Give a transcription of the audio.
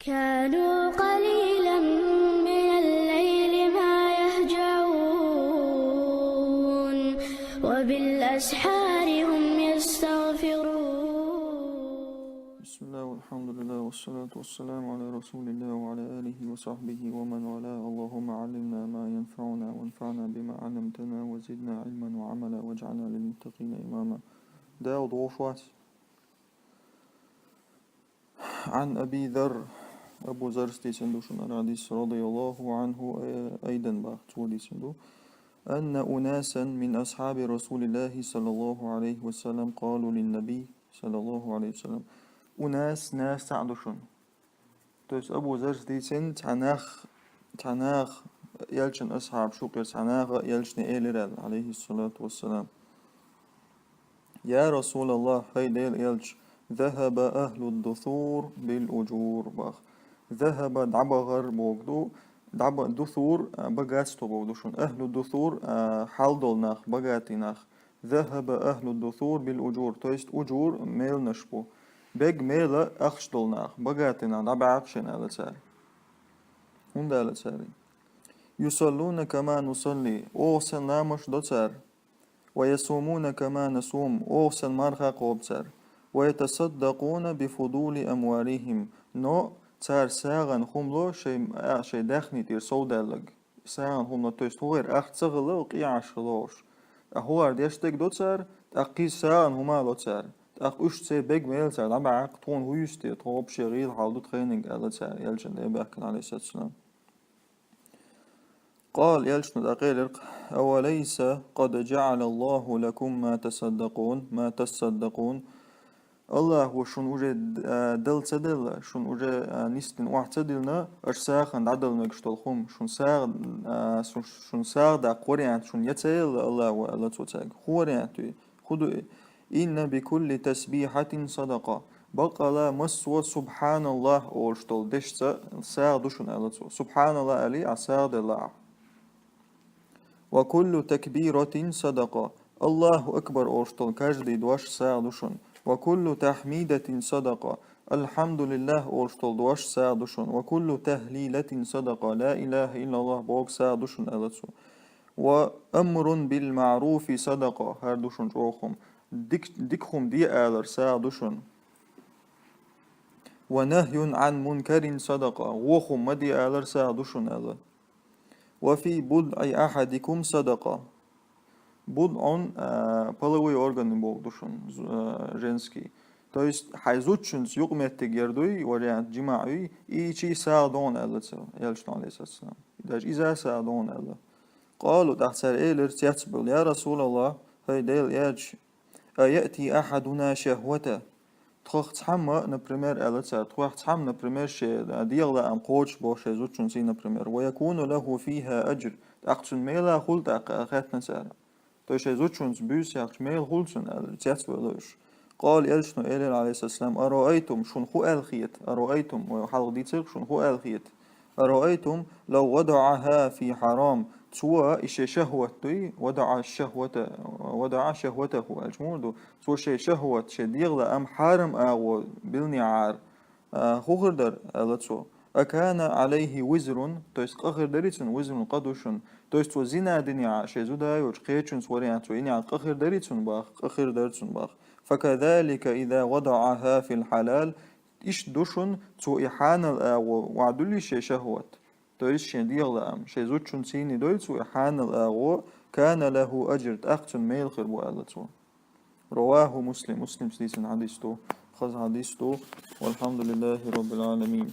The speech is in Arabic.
كانوا قليلا من الليل ما يهجعون وبالأسحار هم يستغفرون. بسم الله والحمد لله والصلاة والسلام على رسول الله وعلى آله وصحبه ومن والاه. اللهم علمنا ما ينفعنا وانفعنا بما علمتنا وزدنا علما وعملا واجعلنا للمتقين إماما. داود غوشوات عن أبي ذر أبو ذر ستيسندو شنر حديث رضي الله عنه أيضا باختولي سندو أن أناسا من أصحاب رسول الله صلى الله عليه وسلم قالوا للنبي صلى الله عليه وسلم أناس ناس تعدشون. То есть Абу Зар дейсен танах елчин асхаб шукер танаха елчни элирал алейхи салату вассалам. يا رسول الله هيديل يلش ذهب أهل الدثور بالأجور باخ ذهب دعبغر بوغدو دعب دثور بغاتستو بوغدوشون أهل الدثور حالدول ناخ بغاتي ناخ ذهب أهل الدثور بالأجور تويست أجور ميل نشبو بيج ميل أخشدول ناخ بغاتي ناخ دعب عقشن على ساري هند على ساري يصلون كما نصلي أو سنامش دوتسار ويصومون كما نصوم أوسن مرخا قوبتر ويتصدقون بفضول أموالهم نو تار ساغن خملو شي داخني تير سودالغ ساغن خملو تويست هوير أختصغلو قيعشلوش هو أرديشتك دوتر تأقي ساغن هما دوتر تأق أشتسي بيج ميلتر دعب عقتون هويستي طوب شغيل حالدو تخينينج ألتر يلجن ديباكن عليه السلام. قال يلشن دقيق أوليس قد جعل الله لكم ما تصدقون الله وشون وجه دل تدل شون وجه نستن واحد تدلنا أرساخن عدل مقشتلهم شون ساغ دا قريان شون يتيل الله ولا توتاق قريان خدو إن بكل تسبيحة صدقة بقى لا مسوى سبحان الله أورشتل دشت ساغ دوشون ألتو سبحان الله علي عساغ دلع وكل تكبيرة صدقة الله أكبر أورشتل كاجدي دوش ساعدوشن وكل تحميدة صدقة الحمد لله أورشتل دوش ساعدوشن وكل تهليلة صدقة لا إله إلا الله بوك ساعدوشن ألتسو وأمر بالمعروف صدقة هردوشن جوخم ديكهم دي آلر ساعدوشن ونهي عن منكر صدقة وخم مدي آلر ساعدوشن ألر وفي بضع أحدكم صدقة بضع половой орган болдушун женский. То есть хайзучун югметтик ярдуй вариант джимаи и чи саадон аллатса ялчтан алейхиссалам. Даже иза саадон алла. قالوا تحسر إيلر تيتبل يا رسول الله هيديل ياج أيأتي أحدنا شهوته تخ تحمى نبريمير ألتسا تخ تحمى نبريمير شيء ديغلا أم قوش بوشي زوجون سي نبريمير ويكون له فيها أجر أقصن ميلا خلط أخاتنا سارة توشي زوجون بيوس يقش ميل خلصن تيتبلوش قال يلشنو إليل عليه السلام أرأيتم شن خو الخيت أرأيتم وحلق دي تسيق شن خو الخيت أرأيتم لو وضعها في حرام سوى إشي شهوة توي وضع شهوته الجمود سوى شي شهوة شي ديغلا أم حارم أو بالنعار خوغردر ألتسو أكان عليه وزر تويس قخر دريتن وزر قدوشن تويس تو زنا دنيا شي زودا يوش قيتشن سوريان تو إني قخر دريتن باخ قخر دريتن باخ فكذلك إذا وضعها في الحلال إيش دوشن تو إحان وعدولي شي شهوة تويس شي ديغلا أم شي زوتشن سيني دويل تو إحان الأغو كان له أجر أختن ميل خربو ألتو رواه مسلم سليسن حديثتو خذ حديثتو والحمد لله رب العالمين.